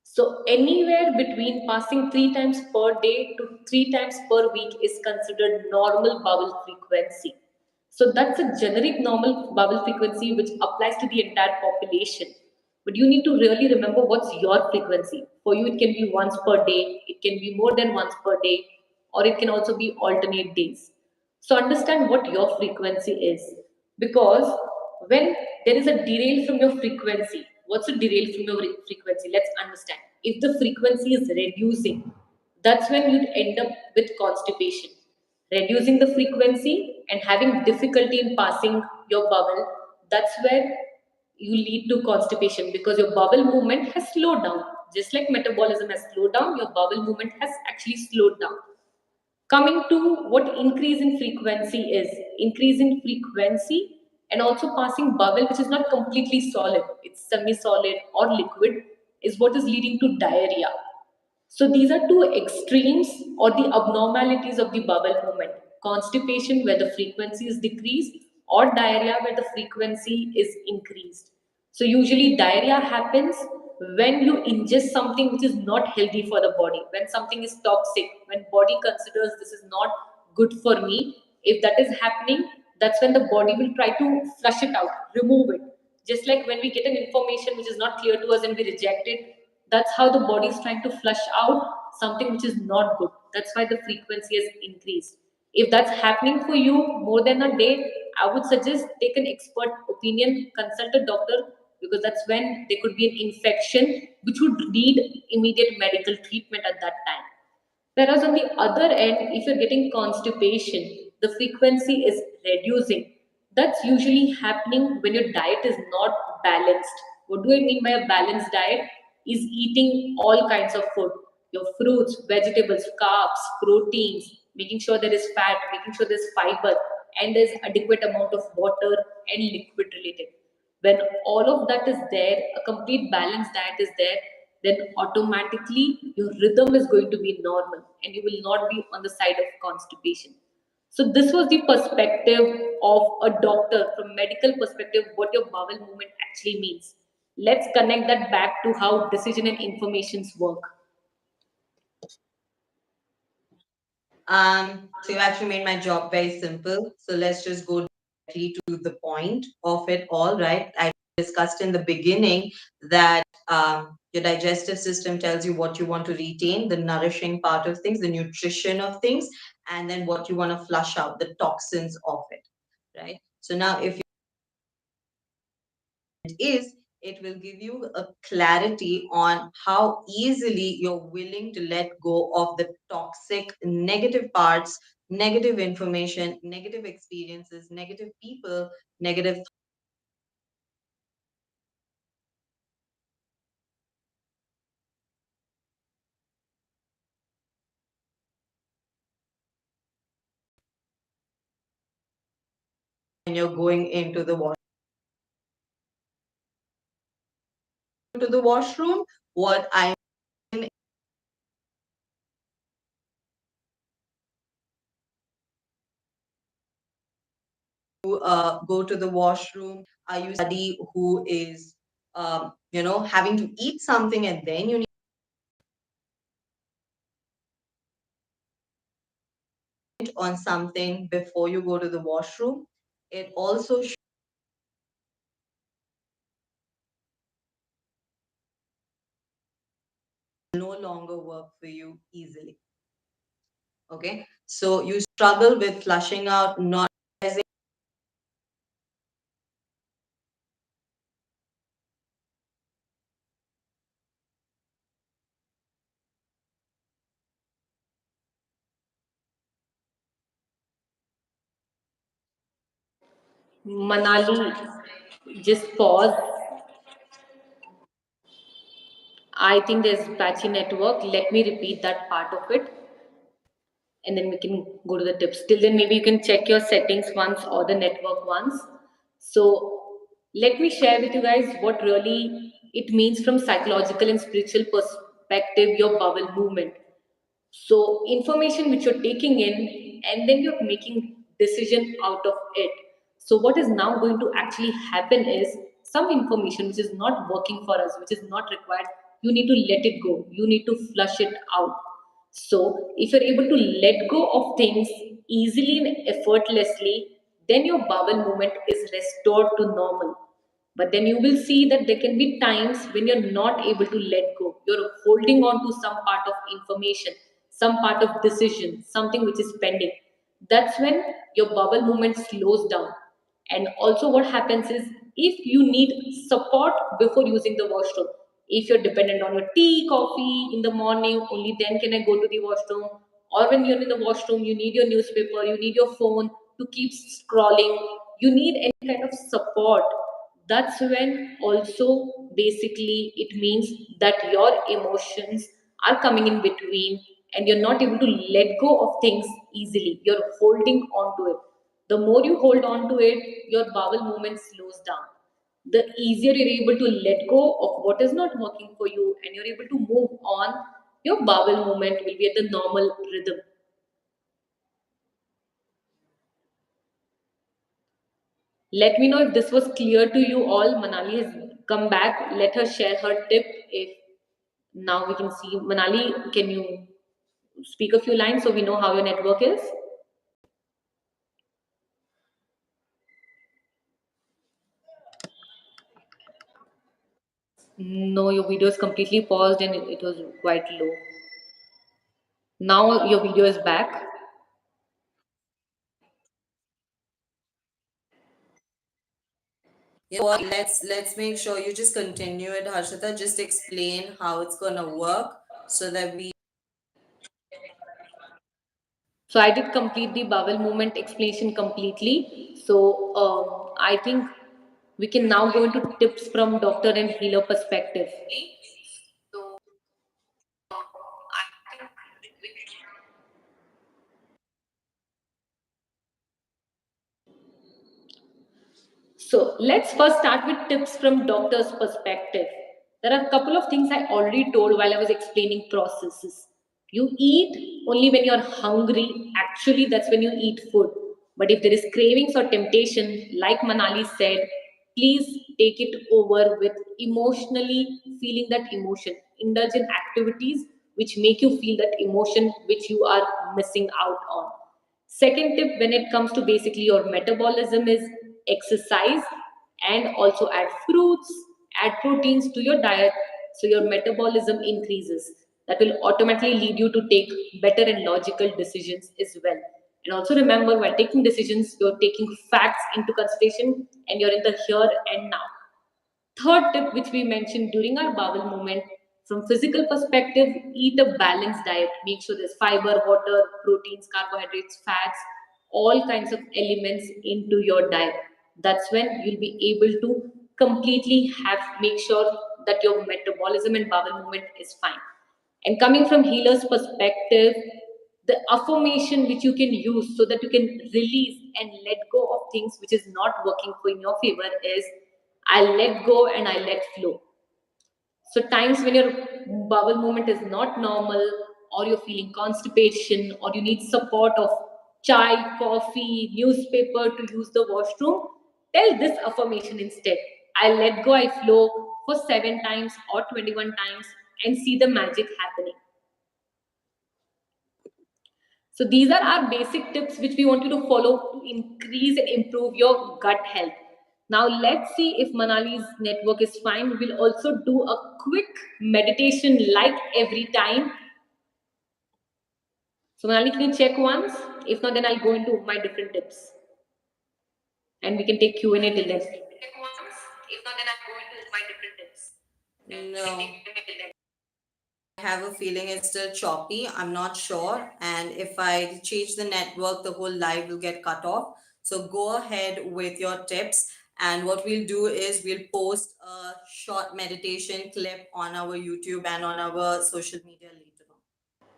So anywhere between passing 3 times per day to 3 times per week is considered normal bowel frequency. So that's a generic normal bowel frequency which applies to the entire population. But you need to really remember what's your frequency. For you, it can be once per day, it can be more than once per day, or it can also be alternate days. So understand what your frequency is. Because when there is a derail from your frequency, what's a derail from your frequency? Let's understand. If the frequency is reducing, that's when you'd end up with constipation. Reducing the frequency and having difficulty in passing your bowel, that's where you lead to constipation, because your bowel movement has slowed down. Just like metabolism has slowed down, your bowel movement has actually slowed down. Coming to what increase in frequency is, increase in frequency and also passing bowel which is not completely solid, it's semi solid or liquid, is what is leading to diarrhea. So these are two extremes or the abnormalities of the bowel movement: constipation where the frequency is decreased, or diarrhea where the frequency is increased. So usually diarrhea happens when you ingest something which is not healthy for the body, when something is toxic, when body considers this is not good for me. If that is happening, that's when the body will try to flush it out, remove it. Just like when we get an information which is not clear to us and we reject it, that's how the body is trying to flush out something which is not good. That's why the frequency has increased. If that's happening for you more than a day, I would suggest take an expert opinion, consult a doctor, because that's when there could be an infection which would need immediate medical treatment at that time. Whereas on the other end, if you're getting constipation, the frequency is reducing. That's usually happening when your diet is not balanced. What do I mean by a balanced diet? Is eating all kinds of food, your fruits, vegetables, carbs, proteins, making sure there is fat, making sure there's fiber, and there's adequate amount of water and liquid related. When all of that is there, a complete balanced diet is there, then automatically your rhythm is going to be normal and you will not be on the side of constipation. So this was the perspective of a doctor from medical perspective what your bowel movement actually means. Let's connect that back to how decision and informations work. So you actually made my job very simple. So let's just go directly to the point of it all, right? I discussed in the beginning that your digestive system tells you what you want to retain, the nourishing part of things, the nutrition of things, and then what you want to flush out, the toxins of it, right? So now, if is, it will give you a clarity on how easily you're willing to let go of the toxic, negative parts, negative information, negative experiences, negative people, negative when you're going into the washroom. What I go to the washroom. Are you somebody who is having to eat something and then you need on something before you go to the washroom? It also no longer work for you easily. Okay, so you struggle with flushing out, not realizing Manali, just pause. I think there's patchy network. Let me repeat that part of it and then we can go to the tips. Till then, maybe you can check your settings once or the network once. So, let me share with you guys what really it means from psychological and spiritual perspective, your bowel movement. So information which you're taking in and then you're making decision out of it. So what is now going to actually happen is some information which is not working for us, which is not required, you need to let it go, you need to flush it out. So if you're able to let go of things easily and effortlessly, then your bowel movement is restored to normal. But then you will see that there can be times when you're not able to let go. You're holding on to some part of information, some part of decision, something which is pending. That's when your bowel movement slows down. And also, what happens is if you need support before using the washroom, if you're dependent on your tea, coffee in the morning, only then can I go to the washroom. Or when you're in the washroom, you need your newspaper, you need your phone to keep scrolling, you need any kind of support. That's when also basically it means that your emotions are coming in between and you're not able to let go of things easily. You're holding on to it. The more you hold on to it, your bowel movement slows down. The easier you're able to let go of what is not working for you and you're able to move on, your bowel movement will be at the normal rhythm. Let me know if this was clear to you all. Manali has come back. Let her share her tip. If now we can see Manali, can you speak a few lines so we know how your network is? No, your video is completely paused and it was quite low. Now your video is back. you know what, let's make sure you just continue it, Harshita. Just explain how it's gonna work so that we So I did complete the bowel movement explanation completely. So I think we can now go into tips from doctor and healer perspective. So let's first start with tips from doctor's perspective. There are a couple of things I already told while I was explaining processes. You eat only when you're hungry. Actually, that's when you eat food. But if there is cravings or temptation, like Manali said, please take it over with emotionally feeling that emotion. Indulge in activities which make you feel that emotion which you are missing out on. Second tip when it comes to basically your metabolism is exercise and also add fruits, add proteins to your diet so your metabolism increases. That will automatically lead you to take better and logical decisions as well. And also remember while taking decisions, you're taking facts into consideration and you're in the here and now. Third tip, which we mentioned during our bowel movement, from physical perspective, eat a balanced diet. Make sure there's fiber, water, proteins, carbohydrates, fats, all kinds of elements into your diet. That's when you'll be able to completely have make sure that your metabolism and bowel movement is fine. And coming from healer's perspective, the affirmation which you can use so that you can release and let go of things which is not working for in your favor is I let go and I let flow. So times when your bowel movement is not normal or you're feeling constipation or you need support of chai, coffee, newspaper to use the washroom, tell this affirmation instead. I let go, I flow for 7 times or 21 times and see the magic happening. So these are our basic tips which we want you to follow to increase and improve your gut health. Now let's see if Manali's network is fine. We will also do a quick meditation like every time. So Manali, can you check once? If not, then I'll go into my different tips and we can take Q&A till then. No, I have a feeling it's still choppy. I'm not sure. And if I change the network, the whole live will get cut off. So go ahead with your tips. And what we'll do is we'll post a short meditation clip on our YouTube and on our social media later on.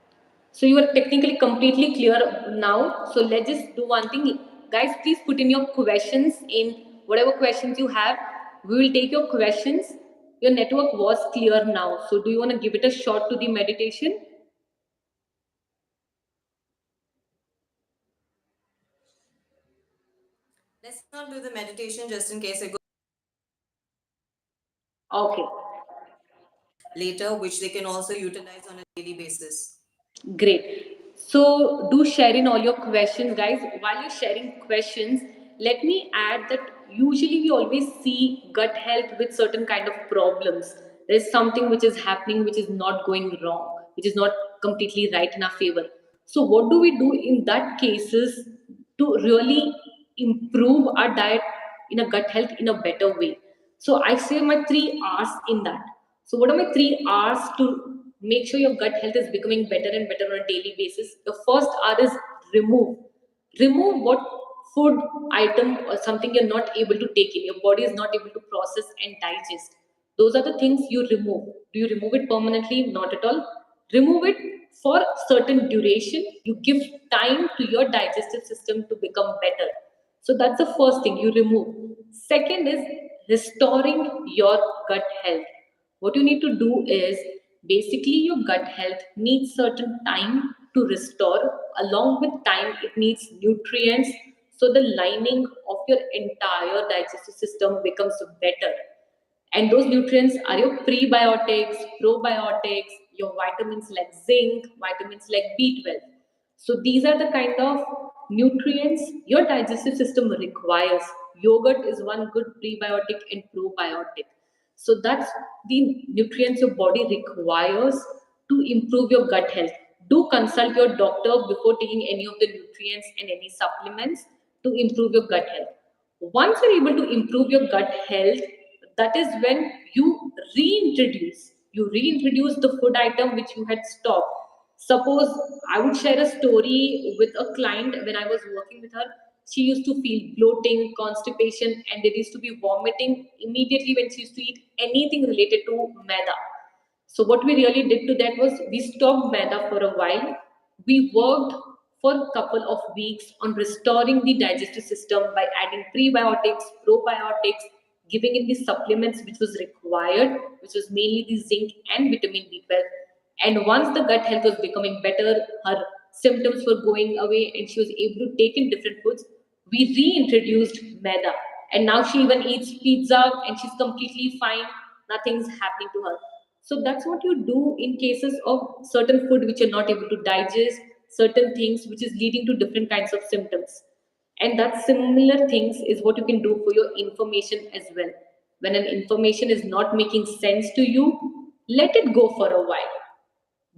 So you are technically completely clear now. So let's just do one thing. Guys, please put in your questions in whatever questions you have. We will take your questions. Your network was clear now. So do you want to give it a shot to the meditation? Let's not do the meditation just in case it goes Okay. later, which they can also utilize on a daily basis. Great. So do share in all your questions, guys. While you're sharing questions, let me add that usually we always see gut health with certain kind of problems. There's something which is happening which is not going wrong, which is not completely right in our favor. So what do we do in that cases to really improve our diet in a gut health in a better way? So I say my 3 R's in that. So, what are my 3 R's to make sure your gut health is becoming better and better on a daily basis? The first R is remove. Remove what food item or something you're not able to take in. Your body is not able to process and digest. Those are the things you remove. Do you remove it permanently? Not at all. Remove it for certain duration. You give time to your digestive system to become better. So that's the first thing you remove. Second is restoring your gut health. What you need to do is basically your gut health needs certain time to restore. Along with time, it needs nutrients. So the lining of your entire digestive system becomes better. And those nutrients are your prebiotics, probiotics, your vitamins like zinc, vitamins like B12. So these are the kind of nutrients your digestive system requires. Yogurt is one good prebiotic and probiotic. So that's the nutrients your body requires to improve your gut health. Do consult your doctor before taking any of the nutrients and any supplements to improve your gut health. Once you're able to improve your gut health, that is when you reintroduce the food item which you had stopped. Suppose I would share a story with a client when I was working with her. She used to feel bloating, constipation, and there used to be vomiting immediately when she used to eat anything related to maida. So what we really did to that was we stopped maida for a while. We worked for a couple of weeks on restoring the digestive system by adding prebiotics, probiotics, giving in the supplements which was required, which was mainly the zinc and vitamin B12. And once the gut health was becoming better, her symptoms were going away, and she was able to take in different foods. We reintroduced maida, and now she even eats pizza and she's completely fine. Nothing's happening to her. So that's what you do in cases of certain food which you're not able to digest, certain things which is leading to different kinds of symptoms. And that similar things is what you can do for your information as well. When an information is not making sense to you, let it go for a while.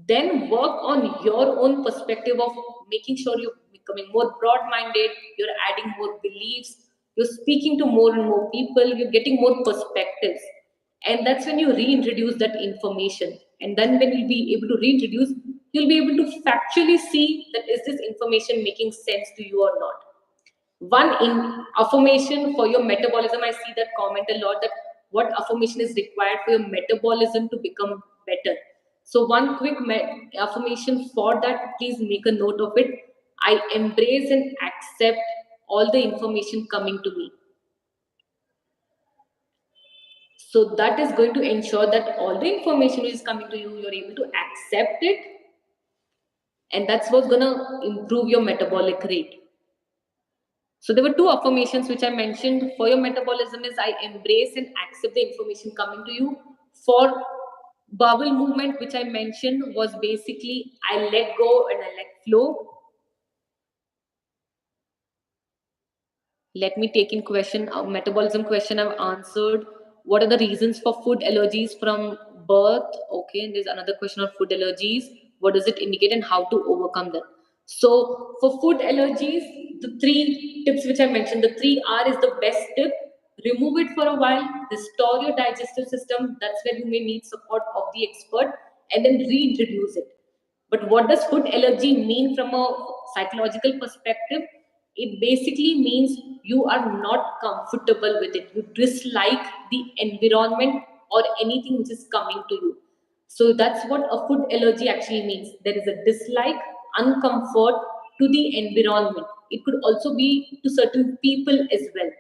Then work on your own perspective of making sure you're becoming more broad minded, you're adding more beliefs, you're speaking to more and more people, you're getting more perspectives. And that's when you reintroduce that information. And then when you'll be able to reintroduce, you'll be able to factually see that is this information making sense to you or not. One in affirmation for your metabolism, I see that comment a lot, that what affirmation is required for your metabolism to become better. So one quick affirmation for that, please make a note of it. I embrace and accept all the information coming to me. So that is going to ensure that all the information which is coming to you, you're able to accept it, and that's what's going to improve your metabolic rate. So there were two affirmations which I mentioned for your metabolism is I embrace and accept the information coming to you. For bowel movement, which I mentioned, was basically I let go and I let flow. Let me take in question metabolism question I've answered. What are the reasons for food allergies from birth? Okay, and there's another question on food allergies. What does it indicate and how to overcome them? So for food allergies, the three tips which I mentioned, the 3R is the best tip. Remove it for a while, restore your digestive system. That's where you may need support of the expert, and then reintroduce it. But what does food allergy mean from a psychological perspective? It basically means you are not comfortable with it. You dislike the environment or anything which is coming to you. So that's what a food allergy actually means. There is a dislike, uncomfort to the environment. It could also be to certain people as well.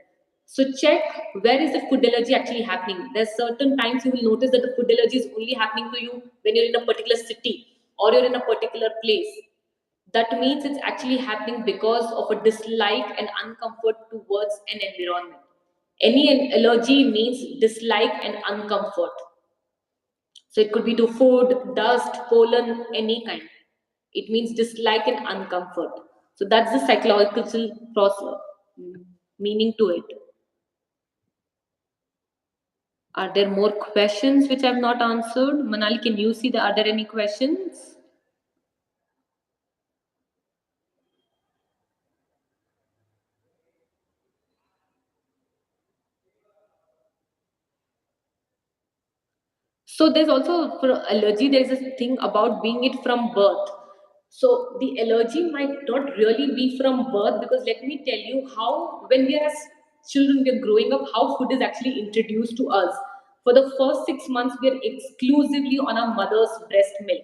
So check where is the food allergy actually happening. There's certain times you will notice that the food allergy is only happening to you when you're in a particular city or you're in a particular place. That means it's actually happening because of a dislike and uncomfort towards an environment. Any allergy means dislike and uncomfort. So it could be to food, dust, pollen, any kind. It means dislike and uncomfort. So that's the psychological process, meaning to it. Are there more questions which I have not answered? Manali, can you see are there any questions? So there's also for allergy, there's a thing about being it from birth. So the allergy might not really be from birth because let me tell you how when we are as children, we are growing up, how food is actually introduced to us. For the first 6 months, we are exclusively on our mother's breast milk.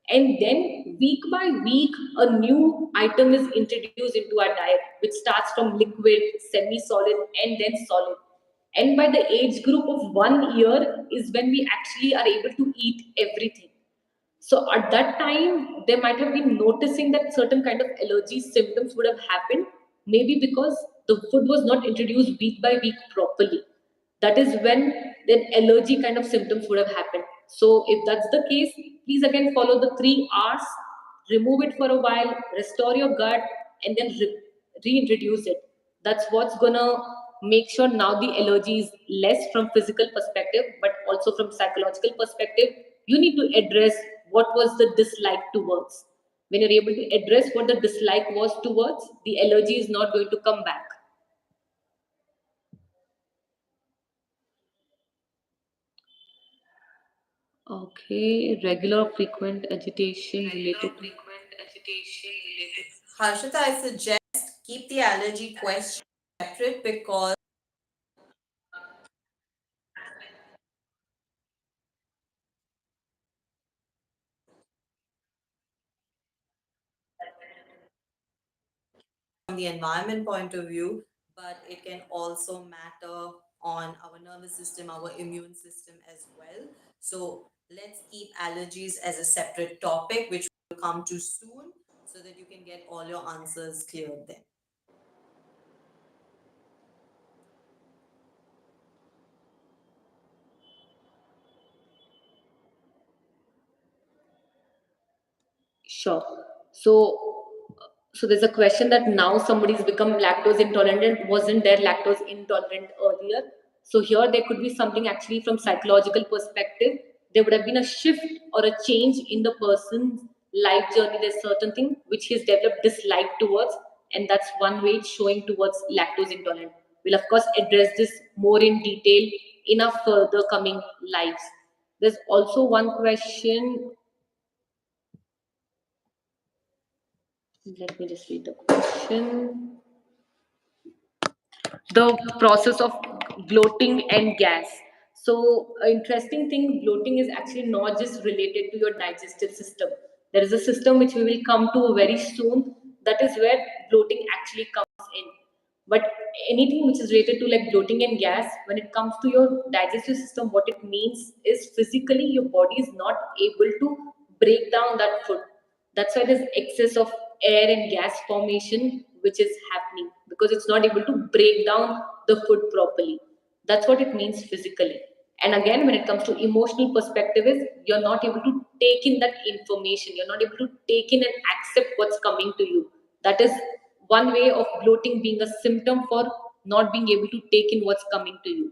And then week by week, a new item is introduced into our diet, which starts from liquid, semi solid, and then solid. And by the age group of 1 year is when we actually are able to eat everything. So at that time, they might have been noticing that certain kind of allergy symptoms would have happened, maybe because the food was not introduced week by week properly. That is when then allergy kind of symptoms would have happened. So if that's the case, please again follow the 3 R's, remove it for a while, restore your gut, and then reintroduce it. That's what's gonna make sure now the allergy is less from physical perspective, but also from psychological perspective. You need to address what was the dislike towards. When you're able to address what the dislike was towards, the allergy is not going to come back. Okay, regular or frequent agitation related to. Harshita, I suggest keep the allergy question separate because from the environment point of view, but it can also matter on our nervous system, our immune system as well. So let's keep allergies as a separate topic, which will come to soon, so that you can get all your answers cleared then. Sure. So, so there's a question that now somebody's become lactose intolerant and wasn't there lactose intolerant earlier. So here there could be something actually from psychological perspective. There would have been a shift or a change in the person's life journey. There's certain thing which he's developed dislike towards, and that's one way it's showing towards lactose intolerant. We'll of course address this more in detail in our further coming lives. There's also one question. Let me just read the question. The process of bloating and gas. So, an interesting thing, bloating is actually not just related to your digestive system. There is a system which we will come to very soon. That is where bloating actually comes in. But anything which is related to like bloating and gas, when it comes to your digestive system, what it means is physically your body is not able to break down that food. That's why there's excess of air and gas formation which is happening because it's not able to break down the food properly. That's what it means physically. And again, when it comes to emotional perspective, is you're not able to take in that information, you're not able to take in and accept what's coming to you. That is one way of bloating being a symptom for not being able to take in what's coming to you.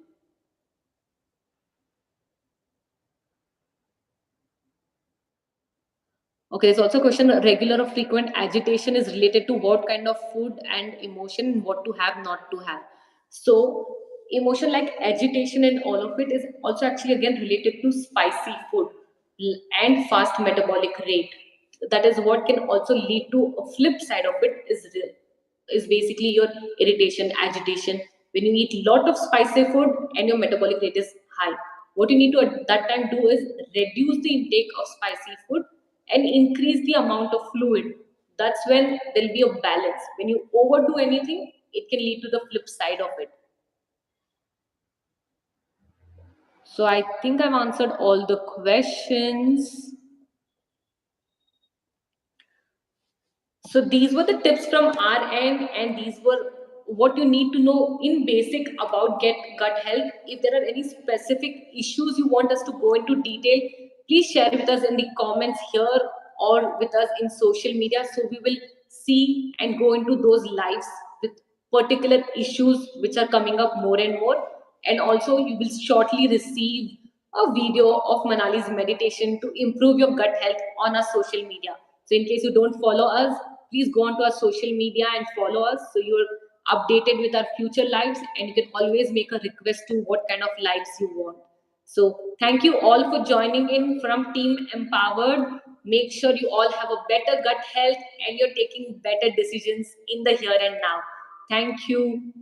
Okay, there's also a question, regular or frequent agitation is related to what kind of food and emotion and what to have, not to have. So, emotion like agitation and all of it is also actually again related to spicy food and fast metabolic rate. That is what can also lead to a flip side of it is basically your irritation, agitation. When you eat lot of spicy food and your metabolic rate is high, what you need to at that time do is reduce the intake of spicy food and increase the amount of fluid. That's when there'll be a balance. When you overdo anything, it can lead to the flip side of it. So I think I've answered all the questions. So these were the tips from our end, and these were what you need to know in basic about get gut health. If there are any specific issues you want us to go into detail, please share with us in the comments here or with us in social media. So we will see and go into those lives with particular issues which are coming up more and more. And also, you will shortly receive a video of Manali's meditation to improve your gut health on our social media. So, in case you don't follow us, please go onto our social media and follow us so you're updated with our future lives and you can always make a request to what kind of lives you want. So, thank you all for joining in from Team Empowered. Make sure you all have a better gut health and you're taking better decisions in the here and now. Thank you.